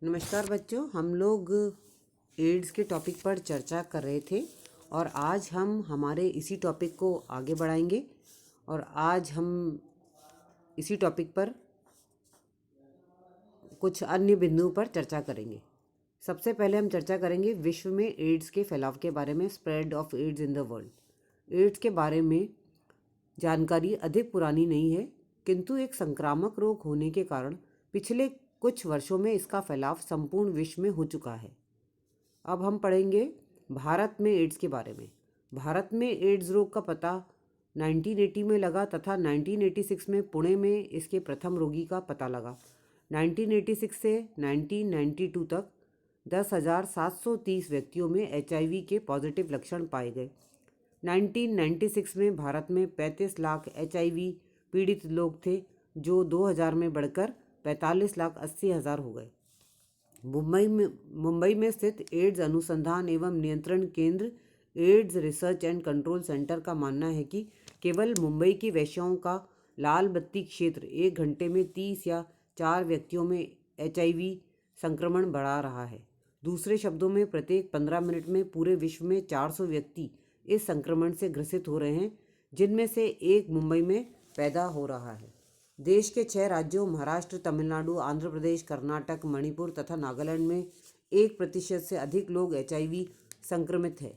नमस्कार बच्चों, हम लोग एड्स के टॉपिक पर चर्चा कर रहे थे और आज हम हमारे इसी टॉपिक को आगे बढ़ाएंगे। और आज हम इसी टॉपिक पर कुछ अन्य बिंदुओं पर चर्चा करेंगे। सबसे पहले हम चर्चा करेंगे विश्व में एड्स के फैलाव के बारे में, spread of AIDS in the world. AIDS के बारे में जानकारी अधिक पुरानी नहीं है, किंतु एक संक्रामक रोग होने के कारण पिछले कुछ वर्षों में इसका फैलाव संपूर्ण विश्व में हो चुका है। अब हम पढ़ेंगे भारत में एड्स के बारे में। भारत में एड्स रोग का पता 1980 में लगा तथा 1986 में पुणे में इसके प्रथम रोगी का पता लगा। 1986 से 1992 तक 10,730 व्यक्तियों में HIV के पॉजिटिव लक्षण पाए गए। 1996 में भारत में 35 लाख HIV पीड़ित लोग थे, जो 2000 में बढ़कर 45,80,000 हो गए। मुंबई में स्थित एड्स अनुसंधान एवं नियंत्रण केंद्र ads research and control centre का मानना है कि केवल मुंबई की वेश्याओं का लाल बत्ती क्षेत्र 1 घंटे में 30 या 4 व्यक्तियों में HIV संक्रमण बढ़ा रहा है। दूसरे शब्दों में प्रत्येक 15 मिनट में पूरे विश्व में 400 व्यक्ति इस संक्रमण से ग्रसित हो रहे हैं, जिनमें से एक मुंबई में पैदा हो रहा है। देश के 6 राज्यों महाराष्ट्र, तमिलनाडु, आंध्र प्रदेश, कर्नाटक, मणिपुर तथा नागालैंड में 1% से अधिक लोग HIV संक्रमित हैं।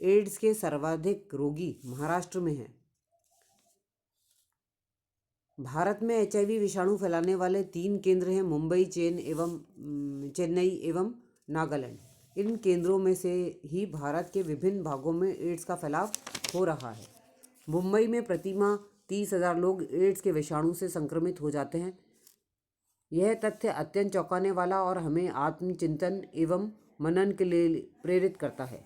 एड्स के सर्वाधिक रोगी महाराष्ट्र में हैं। भारत में HIV विषाणु फैलाने वाले 3 केंद्र हैं, मुंबई, चेन्नई एवं नागालैंड। इन केंद्रों में से ही भारत के विभिन्न भागों में एड्स का फैलाव हो रहा है। मुंबई में प्रतिमाह 30,000 लोग एड्स के विषाणु से संक्रमित हो जाते हैं। यह तथ्य अत्यंत चौंकाने वाला और हमें आत्मचिंतन एवं मनन के लिए प्रेरित करता है।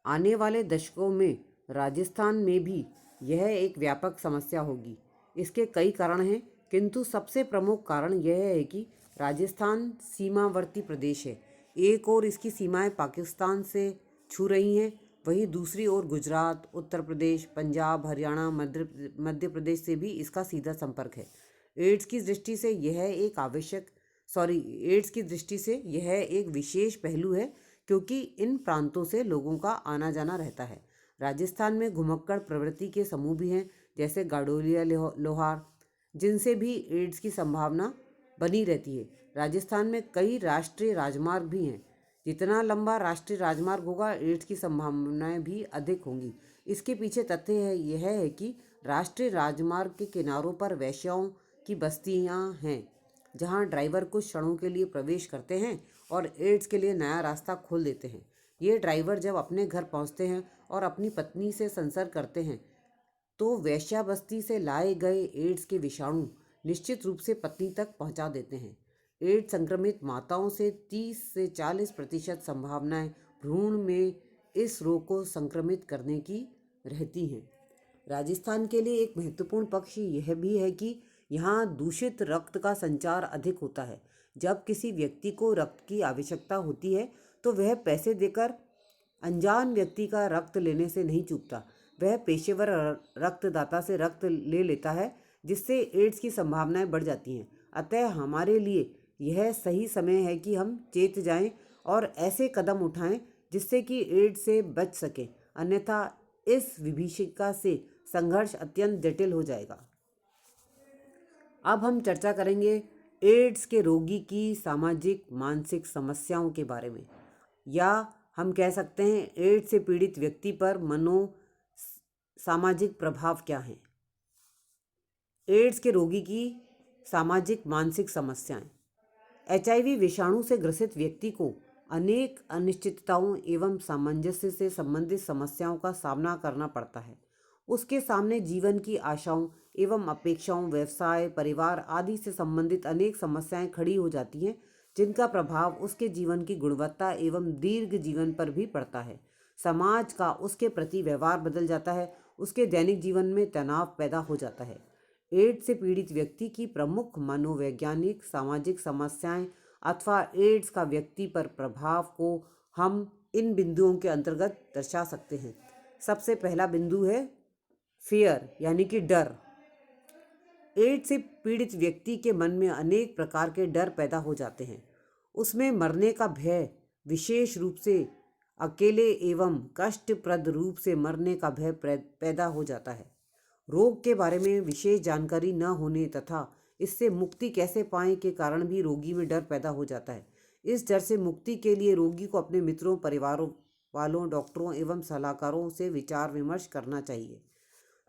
आने वाले दशकों में राजस्थान में भी यह एक व्यापक समस्या होगी। इसके कई कारण हैं, किंतु सबसे प्रमुख कारण यह है कि राजस्थान सीमावर्ती प्रदेश है। एक ओर इसकी सीमाएं पाकिस्तान से छू रही हैं, वहीं दूसरी ओर गुजरात, उत्तर प्रदेश, पंजाब, हरियाणा, मध्य प्रदेश से भी इसका सीधा संपर्क है। एड्स की दृष्टि से यह एक विशेष पहलू है, क्योंकि इन प्रांतों से लोगों का आना जाना रहता है। राजस्थान में घुमक्कड़ प्रवृत्ति के समूह भी हैं, जैसे गाडोलिया लोहार, जिनसे भी एड्स की संभावना बनी रहती है। राजस्थान में कई राष्ट्रीय राजमार्ग भी हैं। जितना लंबा राष्ट्रीय राजमार्ग होगा, एड्स की संभावनाएं भी अधिक होंगी। इसके पीछे तथ्य यह है कि राष्ट्रीय राजमार्ग के किनारों पर वेश्याओं की बस्तियां हैं, जहां ड्राइवर कुछ क्षणों के लिए प्रवेश करते हैं और एड्स के लिए नया रास्ता खोल देते हैं। ये ड्राइवर जब अपने घर पहुंचते हैं और अपनी पत्नी से संसर्ग करते हैं, तो वेश्या बस्ती से लाए गए एड्स के विषाणु निश्चित रूप से पत्नी तक पहुंचा देते हैं। एड्स संक्रमित माताओं से 30 से 40% संभावनाएं भ्रूण में इस रोग को संक्रमित करने की रहती हैं। राजस्थान के लिए एक महत्वपूर्ण पक्ष यह भी है कि यहाँ दूषित रक्त का संचार अधिक होता है। जब किसी व्यक्ति को रक्त की आवश्यकता होती है, तो वह पैसे देकर अनजान व्यक्ति का रक्त लेने से नहीं चूकता। वह पेशेवर रक्तदाता से रक्त ले लेता है, जिससे एड्स की संभावनाएं बढ़ जाती हैं। अतः हमारे लिए यह सही समय है कि हम चेत जाएं और ऐसे कदम उठाएं जिससे कि एड्स से बच सकें, अन्यथा इस विभीषिका से संघर्ष अत्यंत जटिल हो जाएगा। अब हम चर्चा करेंगे एड्स के रोगी की सामाजिक मानसिक समस्याओं के बारे में, या हम कह सकते हैं एड्स से पीड़ित व्यक्ति पर सामाजिक प्रभाव क्या हैं। एड्स के रोगी की सामाजिक मानसिक समस्याएं। HIV विषाणु से ग्रसित व्यक्ति को अनेक अनिश्चितताओं एवं सामंजस्य से संबंधित समस्याओं का सामना करना पड़ता है। उसके सामने जीवन की आशाओं एवं अपेक्षाओं, व्यवसाय, परिवार आदि से संबंधित अनेक समस्याएं खड़ी हो जाती हैं, जिनका प्रभाव उसके जीवन की गुणवत्ता एवं दीर्घ जीवन पर भी पड़ता है। समाज का उसके प्रति व्यवहार बदल जाता है, उसके दैनिक जीवन में तनाव पैदा हो जाता है। एड्स से पीड़ित व्यक्ति की प्रमुख मनोवैज्ञानिक सामाजिक समस्याएं अथवा एड्स का व्यक्ति पर प्रभाव को हम इन बिंदुओं के अंतर्गत दर्शा सकते हैं। सबसे पहला बिंदु है फियर, यानी कि डर। एड्स से पीड़ित व्यक्ति के मन में अनेक प्रकार के डर पैदा हो जाते हैं। उसमें मरने का भय, विशेष रूप से अकेले एवं कष्टप्रद रूप से मरने का भय पैदा हो जाता है। रोग के बारे में विशेष जानकारी न होने तथा इससे मुक्ति कैसे पाएं के कारण भी रोगी में डर पैदा हो जाता है। इस डर से मुक्ति के लिए रोगी को अपने मित्रों, परिवारों वालों, डॉक्टरों एवं सलाहकारों से विचार विमर्श करना चाहिए।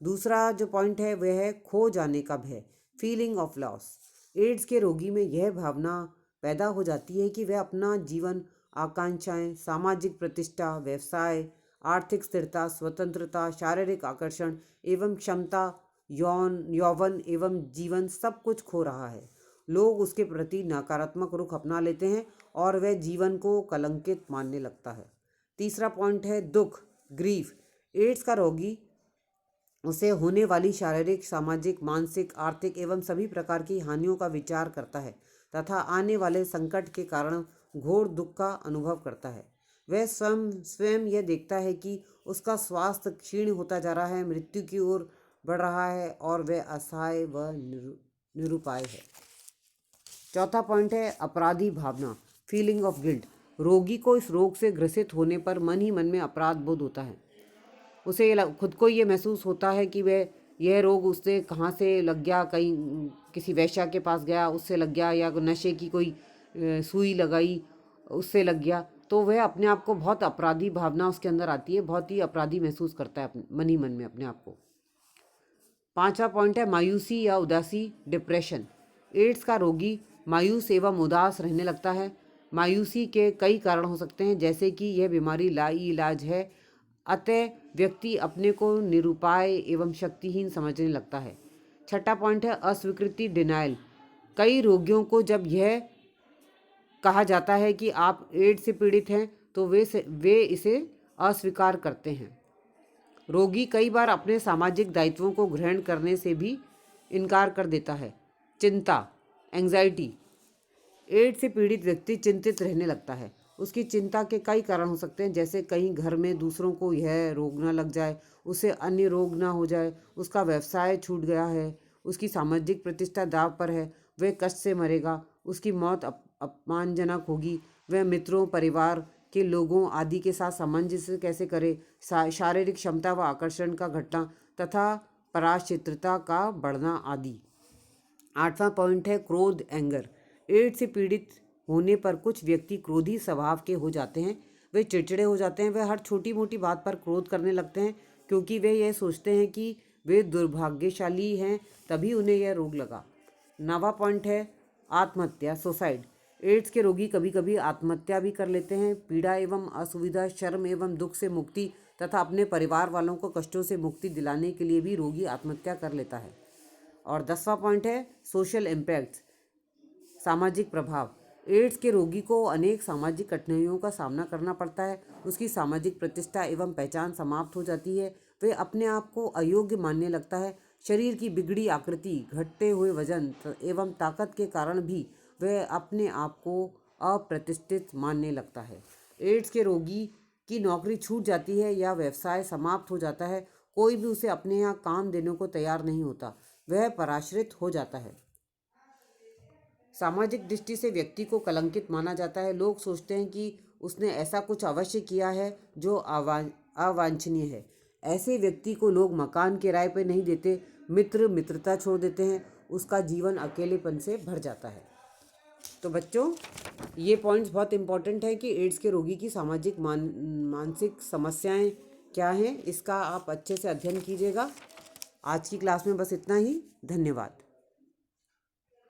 दूसरा जो पॉइंट है वह है खो जाने का भय, फीलिंग ऑफ लॉस। एड्स के रोगी में यह भावना पैदा हो जाती है कि वह अपना जीवन, आकांक्षाएं, सामाजिक प्रतिष्ठा, व्यवसाय, आर्थिक स्थिरता, स्वतंत्रता, शारीरिक आकर्षण एवं क्षमता, यौवन एवं जीवन सब कुछ खो रहा है। लोग उसके प्रति नकारात्मक रुख अपना लेते हैं और वह जीवन को कलंकित मानने लगता है। तीसरा पॉइंट है दुख, ग्रीफ। एड्स का रोगी उसे होने वाली शारीरिक, सामाजिक, मानसिक, आर्थिक एवं सभी प्रकार की हानियों का विचार करता है तथा आने वाले संकट के कारण घोर दुख का अनुभव करता है। वह स्वयं यह देखता है कि उसका स्वास्थ्य क्षीण होता जा रहा है, मृत्यु की ओर बढ़ रहा है और वह असहाय व निरुपाय है। चौथा पॉइंट है अपराधी भावना, फीलिंग ऑफ गिल्ट। रोगी को इस रोग से ग्रसित होने पर मन ही मन में अपराध बोध होता है। उसे खुद को ये महसूस होता है कि वह यह रोग उससे कहाँ से लग गया, कहीं किसी वैश्या के पास गया उससे लग गया, या नशे की कोई सुई लगाई उससे लग गया। तो वह अपने आप को बहुत अपराधी भावना उसके अंदर आती है, बहुत ही अपराधी महसूस करता है मन ही मन में अपने आप को। पांचवा पॉइंट है मायूसी या उदासी, डिप्रेशन। एड्स का रोगी मायूस एवं उदास रहने लगता है। मायूसी के कई कारण हो सकते हैं, जैसे कि यह बीमारी लाइलाज है, अतः व्यक्ति अपने को निरुपाय एवं शक्तिहीन समझने लगता है। छठा पॉइंट है अस्वीकृति, डिनायल। कई रोगियों को जब यह कहा जाता है कि आप एड्स से पीड़ित हैं तो वे इसे अस्वीकार करते हैं। रोगी कई बार अपने सामाजिक दायित्वों को ग्रहण करने से भी इनकार कर देता है। चिंता, एंजाइटी। एड्स से पीड़ित व्यक्ति चिंतित रहने लगता है। उसकी चिंता के कई कारण हो सकते हैं, जैसे कहीं घर में दूसरों को यह रोग न लग जाए, उसे अन्य रोग न हो जाए, उसका व्यवसाय छूट गया है, उसकी सामाजिक प्रतिष्ठा दांव पर है, वह कष्ट से मरेगा, उसकी मौत अपमानजनक होगी, वह मित्रों, परिवार के लोगों आदि के साथ सामंजस्य कैसे करे, शारीरिक क्षमता व आकर्षण का घटना तथा पराश्चित्रता का बढ़ना आदि। आठवां पॉइंट है क्रोध, एंगर। एड्स से पीड़ित होने पर कुछ व्यक्ति क्रोधी स्वभाव के हो जाते हैं। वे चिड़चिड़े हो जाते हैं, वे हर छोटी मोटी बात पर क्रोध करने लगते हैं, क्योंकि वे यह सोचते हैं कि वे दुर्भाग्यशाली हैं तभी उन्हें यह रोग लगा। 9वां पॉइंट है आत्महत्या, सुसाइड। एड्स के रोगी कभी कभी आत्महत्या भी कर लेते हैं। पीड़ा एवं असुविधा, शर्म एवं दुख से मुक्ति तथा अपने परिवार वालों को कष्टों से मुक्ति दिलाने के लिए भी रोगी आत्महत्या कर लेता है। और 10वां पॉइंट है सोशल इम्पैक्ट, सामाजिक प्रभाव। एड्स के रोगी को अनेक सामाजिक कठिनाइयों का सामना करना पड़ता है। उसकी सामाजिक प्रतिष्ठा एवं पहचान समाप्त हो जाती है। वह अपने आप को अयोग्य मानने लगता है। शरीर की बिगड़ी आकृति, घटते हुए वजन एवं ताकत के कारण भी वह अपने आप को अप्रतिष्ठित मानने लगता है। एड्स के रोगी की नौकरी छूट जाती है या व्यवसाय समाप्त हो जाता है। कोई भी उसे अपने यहाँ काम देने को तैयार नहीं होता, वह पराश्रित हो जाता है। सामाजिक दृष्टि से व्यक्ति को कलंकित माना जाता है। लोग सोचते हैं कि उसने ऐसा कुछ अवश्य किया है जो अवांछनीय है। ऐसे व्यक्ति को लोग मकान किराए पर नहीं देते, मित्रता छोड़ देते हैं, उसका जीवन अकेलेपन से भर जाता है। तो बच्चों, ये पॉइंट्स बहुत इंपॉर्टेंट है कि एड्स के रोगी की सामाजिक मानसिक समस्याएं क्या हैं, इसका आप अच्छे से अध्ययन कीजिएगा। आज की क्लास में बस इतना ही। धन्यवाद।